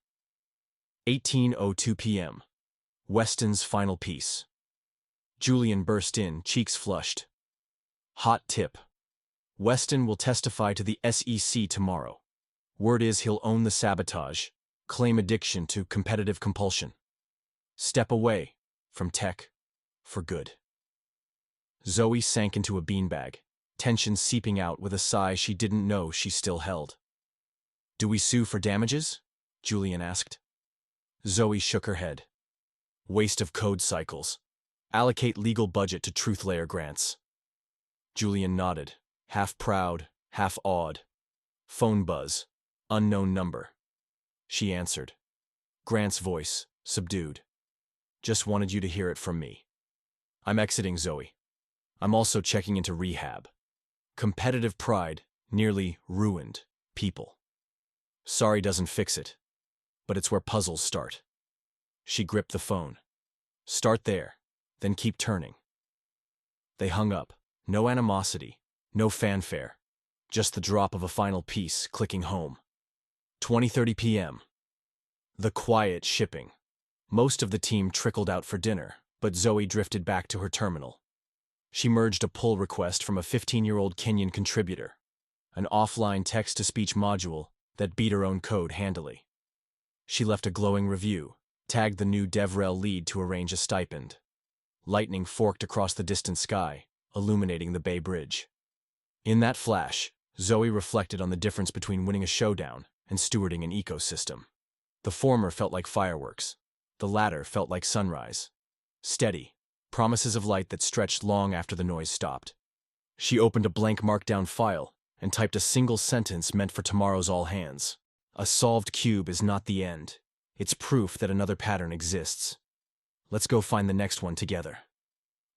Speaker 1: 18:02 p.m. Weston's final piece. Julian burst in, cheeks flushed. Hot tip. Weston will testify to the SEC tomorrow. Word is he'll own the sabotage, claim addiction to competitive compulsion. Step away from tech for good. Zoe sank into a beanbag, tension seeping out with a sigh she didn't know she still held. Do we sue for damages? Julian asked. Zoe shook her head. Waste of code cycles. Allocate legal budget to truth layer grants. Julian nodded, half proud, half awed. Phone buzz. Unknown number. She answered. Grant's voice, subdued. Just wanted you to hear it from me. I'm exiting, Zoe. I'm also checking into rehab. Competitive pride nearly ruined people. Sorry doesn't fix it, but it's where puzzles start. She gripped the phone. Start there, then keep turning. They hung up. No animosity, no fanfare. Just the drop of a final piece clicking home. 20:30 p.m. The quiet shipping. Most of the team trickled out for dinner, but Zoe drifted back to her terminal. She merged a pull request from a 15-year-old Kenyan contributor, an offline text-to-speech module that beat her own code handily. She left a glowing review, tagged the new DevRel lead to arrange a stipend. Lightning forked across the distant sky, illuminating the Bay Bridge. In that flash, Zoe reflected on the difference between winning a showdown and stewarding an ecosystem. The former felt like fireworks. The latter felt like sunrise. Steady, promises of light that stretched long after the noise stopped. She opened a blank markdown file and typed a single sentence meant for tomorrow's all hands. A solved cube is not the end. It's proof that another pattern exists. Let's go find the next one together.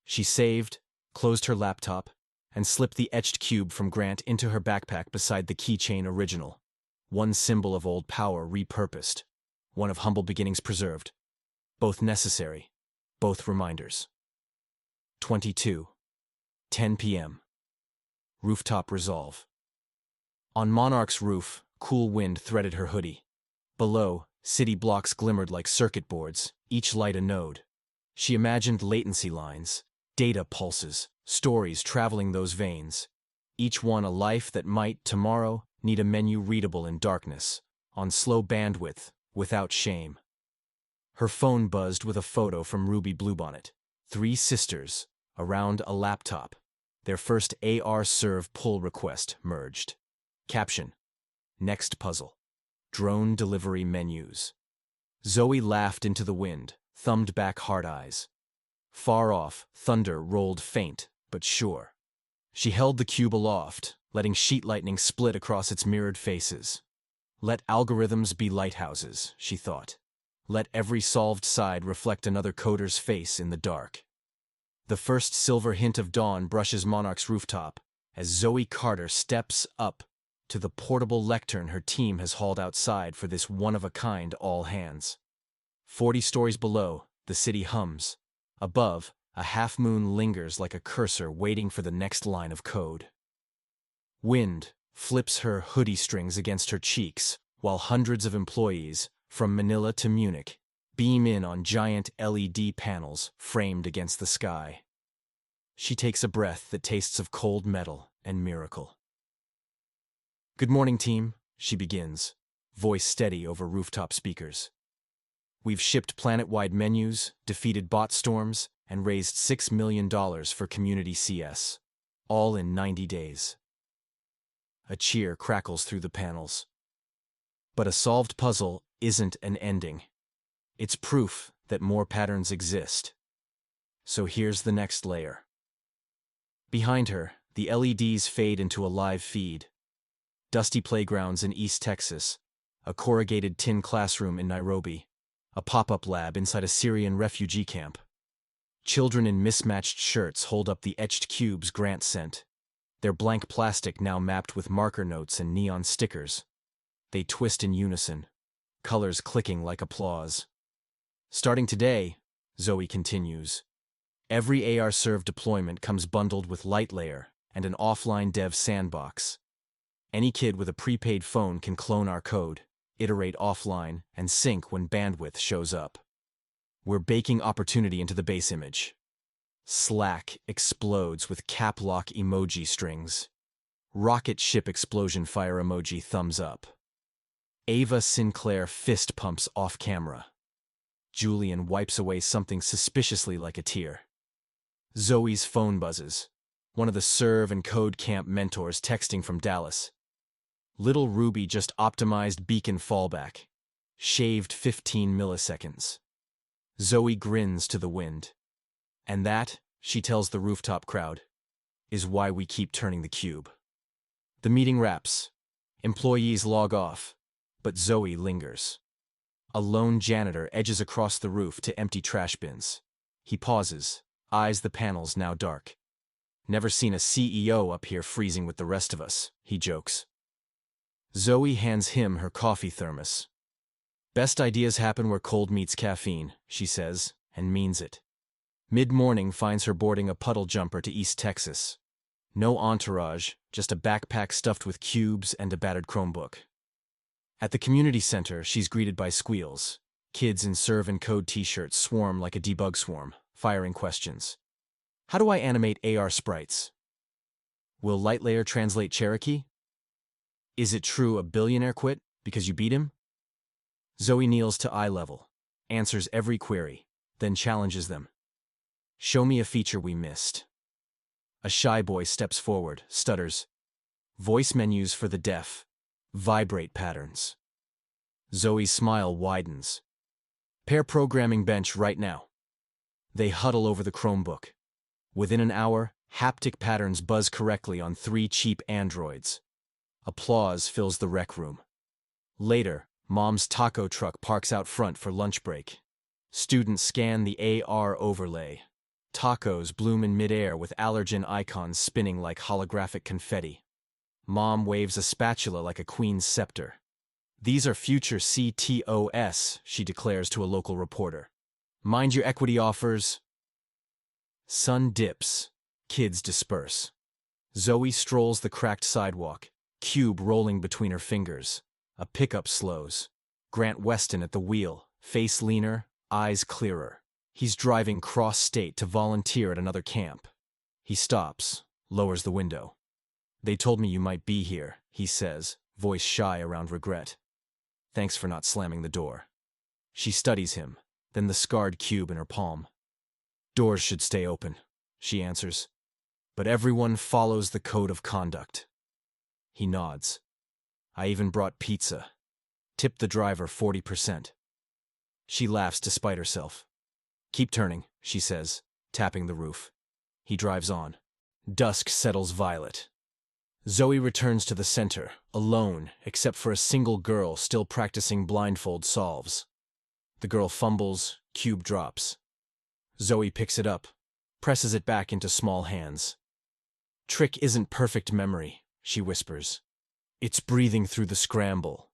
Speaker 1: She saved, closed her laptop, and slipped the etched cube from Grant into her backpack beside the keychain original. One symbol of old power repurposed, one of humble beginnings preserved. Both necessary, both reminders. 22:10 p.m. Rooftop resolve. On Monarch's roof, cool wind threaded her hoodie. Below, city blocks glimmered like circuit boards, each light a node. She imagined latency lines, data pulses, stories traveling those veins. Each one a life that might, tomorrow, need a menu readable in darkness, on slow bandwidth, without shame. Her phone buzzed with a photo from Ruby Bluebonnet. 3 sisters, around a laptop. Their first AR-Serve pull request merged. Caption: Next puzzle. Drone delivery menus. Zoe laughed into the wind, thumbed back hard eyes. Far off, thunder rolled faint, but sure. She held the cube aloft, letting sheet lightning split across its mirrored faces. Let algorithms be lighthouses, she thought. Let every solved side reflect another coder's face in the dark. The first silver hint of dawn brushes Monarch's rooftop as Zoe Carter steps up to the portable lectern her team has hauled outside for this one-of-a-kind all-hands. 40 stories below, the city hums. Above, a half-moon lingers like a cursor waiting for the next line of code. Wind flips her hoodie strings against her cheeks, while hundreds of employees, from Manila to Munich, beam in on giant LED panels framed against the sky. She takes a breath that tastes of cold metal and miracle. "Good morning, team," she begins, voice steady over rooftop speakers. "We've shipped planet-wide menus, defeated bot storms, and raised $6 million for community CS, all in 90 days. A cheer crackles through the panels. But a solved puzzle isn't an ending. It's proof that more patterns exist. So here's the next layer. Behind her, the LEDs fade into a live feed. Dusty playgrounds in East Texas, a corrugated tin classroom in Nairobi, a pop-up lab inside a Syrian refugee camp. Children in mismatched shirts hold up the etched cubes Grant sent, their blank plastic now mapped with marker notes and neon stickers. They twist in unison, colors clicking like applause. Starting today, Zoe continues, every AR-served deployment comes bundled with light layer and an offline dev sandbox. Any kid with a prepaid phone can clone our code, iterate offline, and sync when bandwidth shows up. We're baking opportunity into the base image. Slack explodes with cap lock emoji strings. Rocket ship explosion fire emoji thumbs up. Ava Sinclair fist pumps off camera. Julian wipes away something suspiciously like a tear. Zoe's phone buzzes. One of the Serve and Code Camp mentors texting from Dallas. Little Ruby just optimized beacon fallback. Shaved 15 milliseconds. Zoe grins to the wind. And that, she tells the rooftop crowd, is why we keep turning the cube. The meeting wraps. Employees log off, but Zoe lingers. A lone janitor edges across the roof to empty trash bins. He pauses, eyes the panels now dark. Never seen a CEO up here freezing with the rest of us, he jokes. Zoe hands him her coffee thermos. Best ideas happen where cold meets caffeine, she says, and means it. Mid-morning finds her boarding a puddle jumper to East Texas. No entourage, just a backpack stuffed with cubes and a battered Chromebook. At the community center, she's greeted by squeals. Kids in Serve and Code t-shirts swarm like a debug swarm, firing questions. How do I animate AR sprites? Will Lightlayer translate Cherokee? Is it true a billionaire quit because you beat him? Zoe kneels to eye level, answers every query, then challenges them. Show me a feature we missed. A shy boy steps forward, stutters. Voice menus for the deaf. Vibrate patterns. Zoe's smile widens. Pair programming bench right now. They huddle over the Chromebook. Within an hour, haptic patterns buzz correctly on 3 cheap androids. Applause fills the rec room. Later, Mom's taco truck parks out front for lunch break. Students scan the AR overlay. Tacos bloom in midair with allergen icons spinning like holographic confetti. Mom waves a spatula like a queen's scepter. These are future CTOS, she declares to a local reporter. Mind your equity offers. Sun dips. Kids disperse. Zoe strolls the cracked sidewalk, cube rolling between her fingers. A pickup slows. Grant Weston at the wheel, face leaner, eyes clearer. He's driving cross-state to volunteer at another camp. He stops, lowers the window. They told me you might be here, he says, voice shy around regret. Thanks for not slamming the door. She studies him, then the scarred cube in her palm. Doors should stay open, she answers. But everyone follows the code of conduct. He nods. I even brought pizza. Tip the driver 40%. She laughs despite herself. Keep turning, she says, tapping the roof. He drives on. Dusk settles violet. Zoe returns to the center, alone, except for a single girl still practicing blindfold solves. The girl fumbles, cube drops. Zoe picks it up, presses it back into small hands. Trick isn't perfect memory, she whispers. It's breathing through the scramble.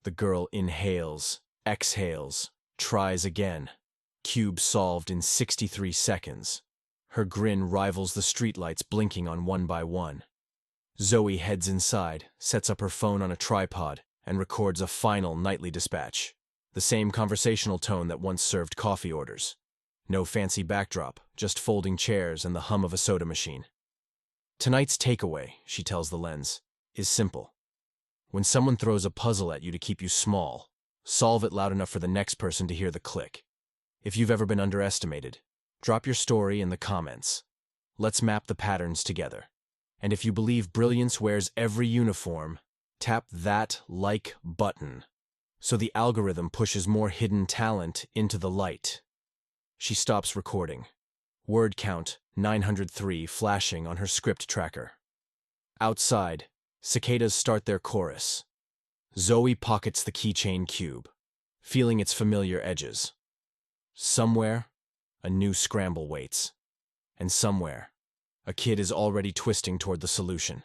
Speaker 1: The girl inhales, exhales, tries again. Cube solved in 63 seconds. Her grin rivals the streetlights blinking on one by one. Zoe heads inside, sets up her phone on a tripod, and records a final nightly dispatch. The same conversational tone that once served coffee orders. No fancy backdrop, just folding chairs and the hum of a soda machine. Tonight's takeaway, she tells the lens, is simple. When someone throws a puzzle at you to keep you small, solve it loud enough for the next person to hear the click. If you've ever been underestimated, drop your story in the comments. Let's map the patterns together. And if you believe brilliance wears every uniform, tap that like button so the algorithm pushes more hidden talent into the light. She stops recording. Word count 903 flashing on her script tracker. Outside, cicadas start their chorus. Zoe pockets the keychain cube, feeling its familiar edges. Somewhere, a new scramble waits. And somewhere, a kid is already twisting toward the solution.